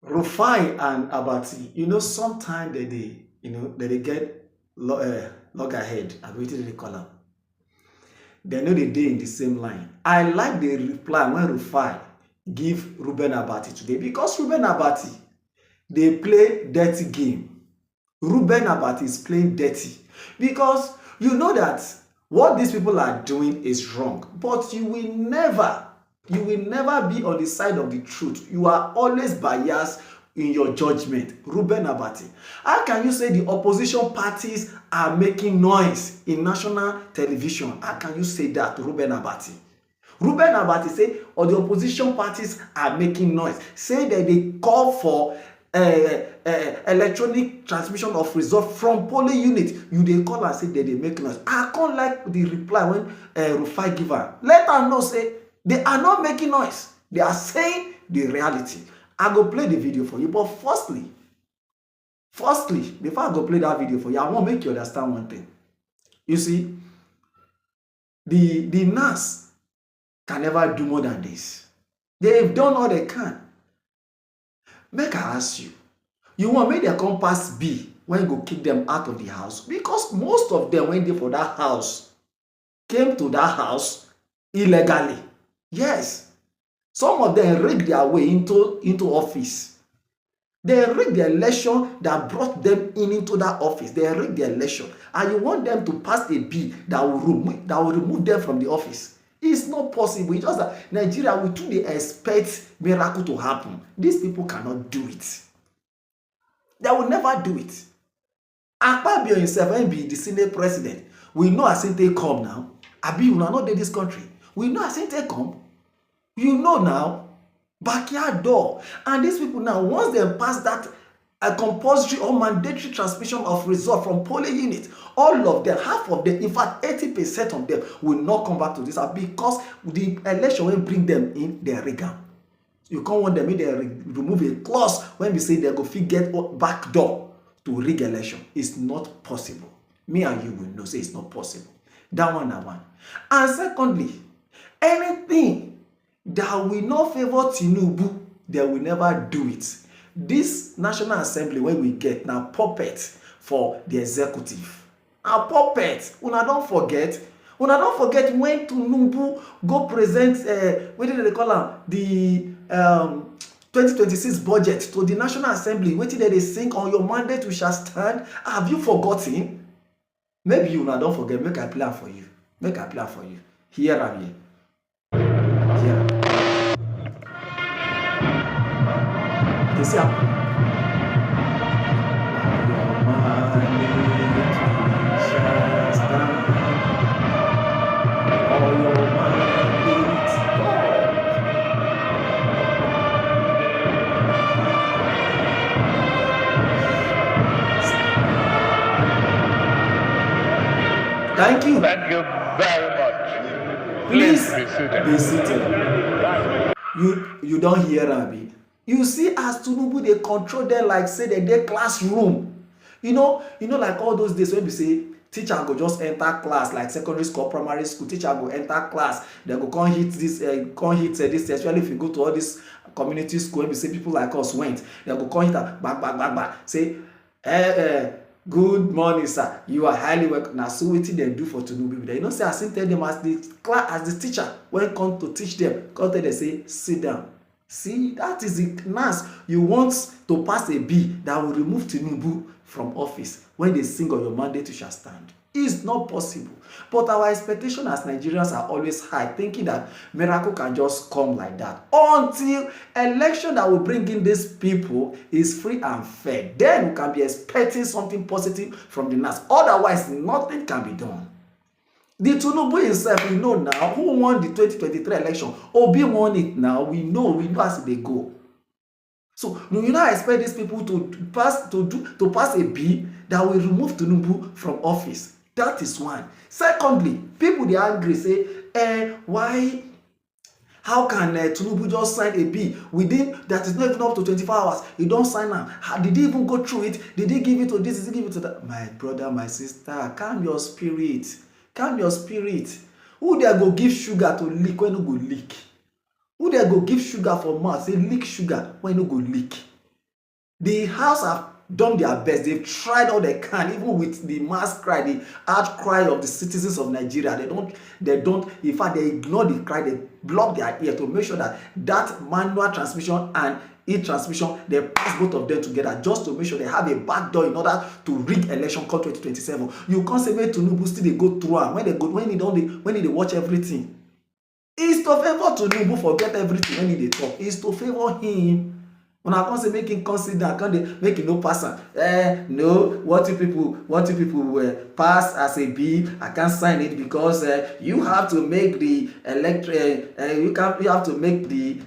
Rufai and Abati, sometimes they get loggerhead. I waited they call them. They know they day in the same line. I like the reply when Rufai give Ruben Abati today because Ruben Abati they play dirty game. Ruben Abati is playing dirty because you know that what these people are doing is wrong, but you will never be on the side of the truth. You are always biased in your judgment. Ruben Abati, how can you say the opposition parties are making noise in national television? How can you say that, Ruben Abati? Ruben Abati say, or the opposition parties are making noise, say that they call for electronic transmission of result from polling unit. You dey call and say that they make noise. I can't like the reply when Rufai give am. Let am know say they are not making noise. They are saying the reality. I go play the video for you, but firstly, before I go play that video for you, I want make you understand one thing. You see, the NAS can never do more than this. They've done all they can. Make I ask you, you want make their compass be when you go kick them out of the house? Because most of them when they for that house came to that house illegally. Yes, some of them rigged their way into office. They rigged the election that brought them into that office. They rigged the election, and you want them to pass a bill that will remove them from the office. It's not possible. It's just that Nigeria, we too dey expect miracle to happen. These people cannot do it. They will never do it. Akpabio himself, when be the Senate president, we know as him take come now. Abi, una no dey this country. We know as him take come. You know now, backyard door. And these people now, once they pass that compulsory or mandatory transmission of result from polling unit, all of them, half of them, in fact 80% of them will not come back to this because the election will bring them in their regard. You can't want them, they remove a clause when we say they go fit get back door to rig election. It's not possible. Me and you will know say it's not possible. That one. And secondly, anything that will not favor Tinubu, they will never do it. This National Assembly wey we get na puppet for the executive. Na puppet. Una don't forget when Tinubu go present wetin they call am, the 2026 budget to the National Assembly, wetin they sing on your mandate we shall stand. Have you forgotten? Maybe you una don't forget. Make I play am for you. Here am here. You see how Thank you. Thank you very much. Please be seated. You don't hear Abi. You see as Tinubu they control them like say they dey classroom. You know like all those days when we say teacher go just enter class like secondary school, primary school, teacher go enter class, they go come hit this, especially if you go to all this community school when we say people like us went, they go come hit bang, say good morning sir, you are highly welcome. Now so wetin dem do for Tinubu, you know say as him tell them as the teacher when come to teach them, come tell them say sit down. See, that is the NAS. You want to pass a bill that will remove Tinubu from office when they sing on your mandate you shall stand. It's not possible. But our expectation as Nigerians are always high, thinking that miracle can just come like that. Until election that will bring in these people is free and fair. Then we can be expecting something positive from the NAS. Otherwise, nothing can be done. The Tinubu himself, we know now who won the 2023 election. Obi won it now. We know as they go. So you not expect these people to pass a bill that will remove Tinubu from office. That is one. Secondly, people they angry say, why? How can Tinubu just sign a bill within that is not even up to 24 hours? You don't sign am. Did he even go through it? Did he give it to this? Did he give it to that? My brother, my sister, calm your spirit. Calm your spirit. Who there go give sugar to leak when you go leak? Who there go give sugar for mouth? Say leak sugar when you go leak? The House have done their best. They've tried all they can, even with the mass cry, the outcry of the citizens of Nigeria. They don't, in fact, they ignore the cry, they block their ear to make sure that that manual transmission and e-transmission, they pass both of them together just to make sure they have a back door in order to rig election come 2027. You can't say make Tinubu still dey go through am when they watch everything. It's to favour Tinubu forget everything when he dey talk. It's to favour him. Una come say make him consider, come dey make him no pass am. No, what you people pass as a bill, I can't sign it because you have to make the you have to make the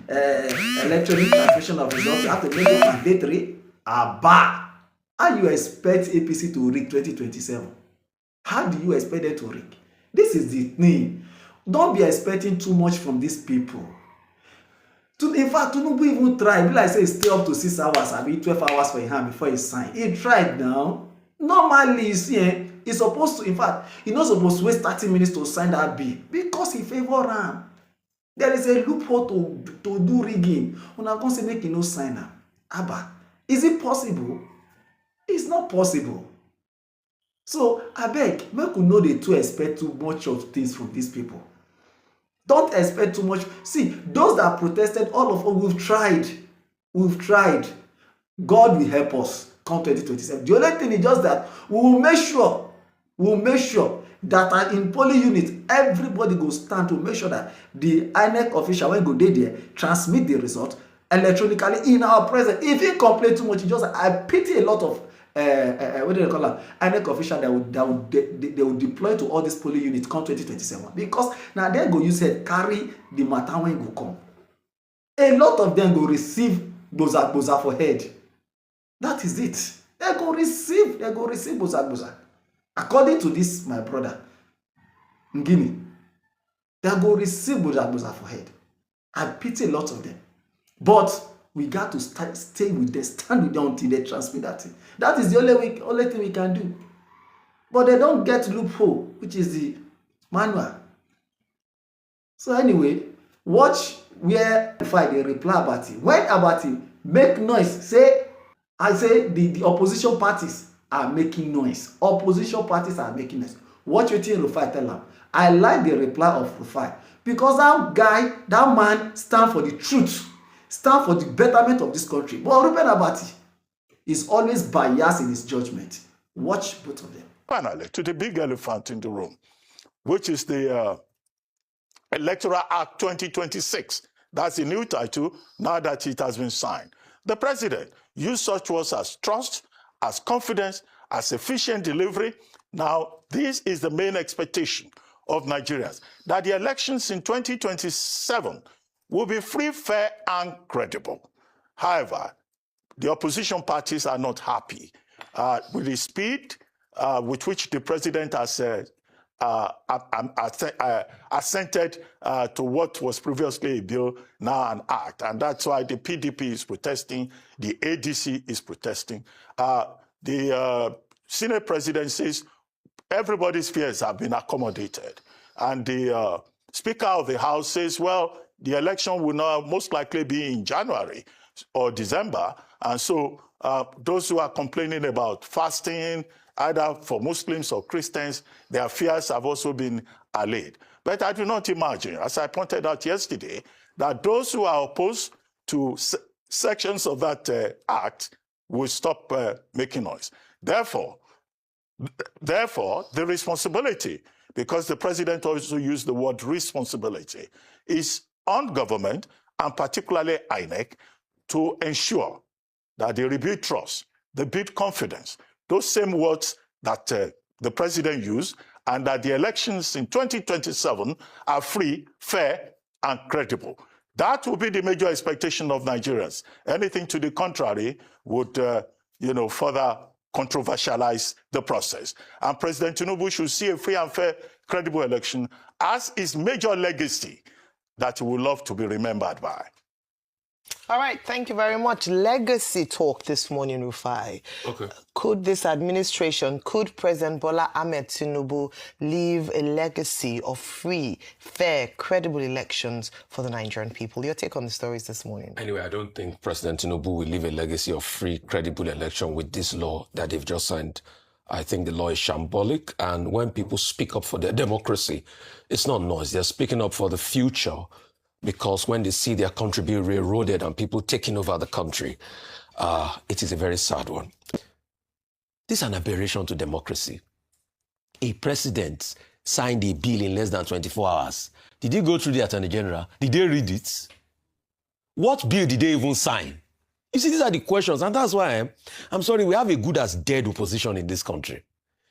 electronic transmission of results. You have to make it mandatory. Aba, how you expect APC to rig 2027? How do you expect them to rig? This is the thing. Don't be expecting too much from these people. In fact, Tinubu even try, be like say stay up to 6 hours, abi 12 hours for him hand before he sign. He tried now. Normally, you see, he's supposed to, in fact, he's not supposed to wait 30 minutes to sign that bill because he favor am. There is a loophole to do rigging. Una come say make he no sign am. Aba, is it possible? It's not possible. So abeg, make we no dey too expect too much of things from these people. Don't expect too much. See, those that protested, all of us, we've tried. God will help us come 2027. The only thing is just that we will make sure that in polling unit, everybody go stand to make sure that the INEC official, when go dey there, transmit the result electronically in our presence. If he complain too much, I pity a lot of what do they call am, INEC official they will deploy to all these polling units come 2027 because now they go use head carry the matter when go come. A lot of them go receive gboza for head. That is it. They go receive gboza. According to this, my brother Ngini, they go receive gboza for head. I pity a lot of them, but we got to stay with them, stand with them until they transmit that thing. That is the only thing we can do. But they don't get loophole, which is the manual. So anyway, watch where Rufai dey reply Abati. When Abati make noise, I say the opposition parties are making noise. Opposition parties are making noise. Watch wetin Rufai tell am. I like the reply of Rufai because that man stand for the truth. Stand for the betterment of this country. But Ruben Abati is always biased in his judgment. Watch both of them. Finally, to the big elephant in the room, which is the Electoral Act 2026. That's the new title now that it has been signed. The president used such words as trust, as confidence, as efficient delivery. Now, this is the main expectation of Nigerians, that the elections in 2027 will be free, fair, and credible. However, the opposition parties are not happy with the speed with which the president has assented to what was previously a bill, now an act. And that's why the PDP is protesting, the ADC is protesting. The Senate president says everybody's fears have been accommodated. And the Speaker of the House says, well, the election will now most likely be in January or December. And so those who are complaining about fasting, either for Muslims or Christians, their fears have also been allayed. But I do not imagine, as I pointed out yesterday, that those who are opposed to sections of that act will stop making noise. Therefore, the responsibility, because the president also used the word responsibility, is on government, and particularly INEC, to ensure that they rebuild trust, they build confidence, those same words that the president used, and that the elections in 2027 are free, fair, and credible. That will be the major expectation of Nigerians. Anything to the contrary would, further controversialize the process. And President Tinubu should see a free and fair, credible election as his major legacy that he would love to be remembered by. All right, thank you very much. Legacy talk this morning, Rufai. Okay. Could this administration, could President Bola Ahmed Tinubu leave a legacy of free, fair, credible elections for the Nigerian people? Your take on the stories this morning. Anyway, I don't think President Tinubu will leave a legacy of free, credible election with this law that they've just signed. I think the law is shambolic, and when people speak up for their democracy, it's not noise. They're speaking up for the future, because when they see their country being eroded and people taking over the country, it is a very sad one. This is an aberration to democracy. A president signed a bill in less than 24 hours. Did he go through the Attorney General? Did they read it? What bill did they even sign? You see, these are the questions, and that's why I'm sorry, we have a good as dead opposition in this country.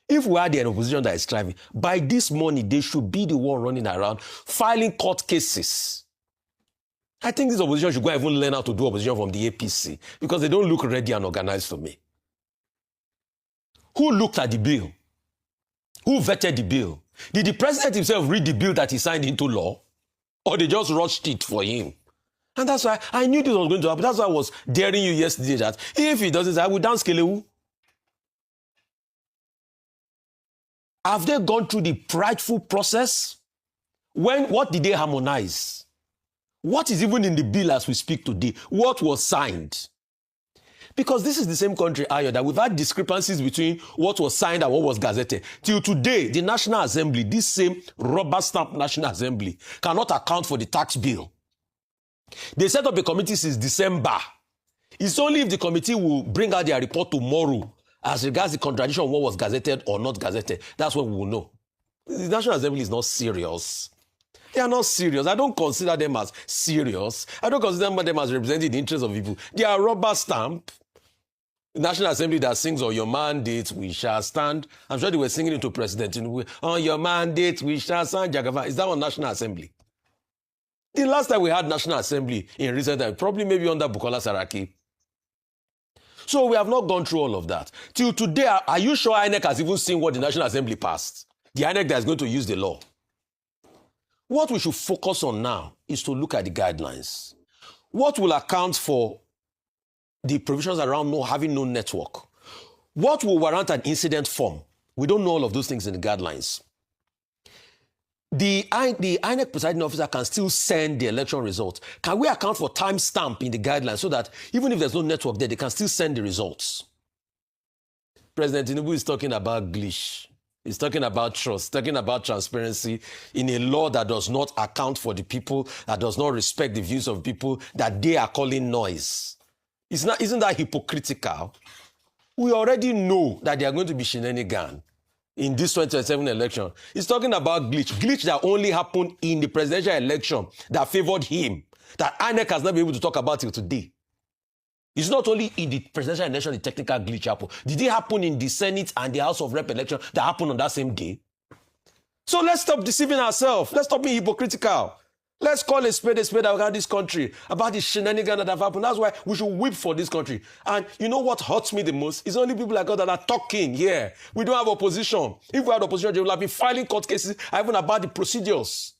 If we had an opposition that is thriving, by this morning, they should be the one running around filing court cases. I think this opposition should go and even learn how to do opposition from the APC, because they don't look ready and organized to me. Who looked at the bill? Who vetted the bill? Did the president himself read the bill that he signed into law? Or they just rushed it for him? And that's why I knew this was going to happen. That's why I was daring you yesterday that if he does this, I will dance Kelewu. Have they gone through the prideful process? What did they harmonize? What is even in the bill as we speak today? What was signed? Because this is the same country, Ayo, that we've had discrepancies between what was signed and what was gazetted. Till today, the National Assembly, this same rubber stamp National Assembly, cannot account for the tax bill. They set up a committee since December. It's only if the committee will bring out their report tomorrow as regards the contradiction of what was gazetted or not gazetted. That's when we will know. The National Assembly is not serious. They are not serious. I don't consider them as serious. I don't consider them as representing the interests of people. They are rubber stamp. The National Assembly that sings on your mandate, we shall stand. I'm sure they were singing it to President Tinubu. On your mandate, we shall stand, Jagava. Is that on National Assembly? The last time we had National Assembly in recent time, probably maybe under Bukola Saraki. So we have not gone through all of that. Till today, are you sure INEC has even seen what the National Assembly passed? The INEC that is going to use the law. What we should focus on now is to look at the guidelines. What will account for the provisions around having no network? What will warrant an incident form? We don't know all of those things in the guidelines. The INEC presiding officer can still send the election results. Can we account for timestamp in the guidelines so that even if there's no network there, they can still send the results? President Tinubu is talking about glitch. He's talking about trust, talking about transparency in a law that does not account for the people, that does not respect the views of people, that they are calling noise. Isn't that hypocritical? We already know that they are going to be shenanigans in this 2027 election. He's talking about glitch that only happened in the presidential election that favored him, that INEC has not been able to talk about till today. It's not only in the presidential election the technical glitch happened. Did it happen in the Senate and the House of Rep election that happened on that same day? So let's stop deceiving ourselves. Let's stop being hypocritical. Let's call a spade around this country about the shenanigans that have happened. That's why we should weep for this country. And you know what hurts me the most? It's only people like us that are talking here. We don't have opposition. If we had opposition, they would have been filing court cases even about the procedures.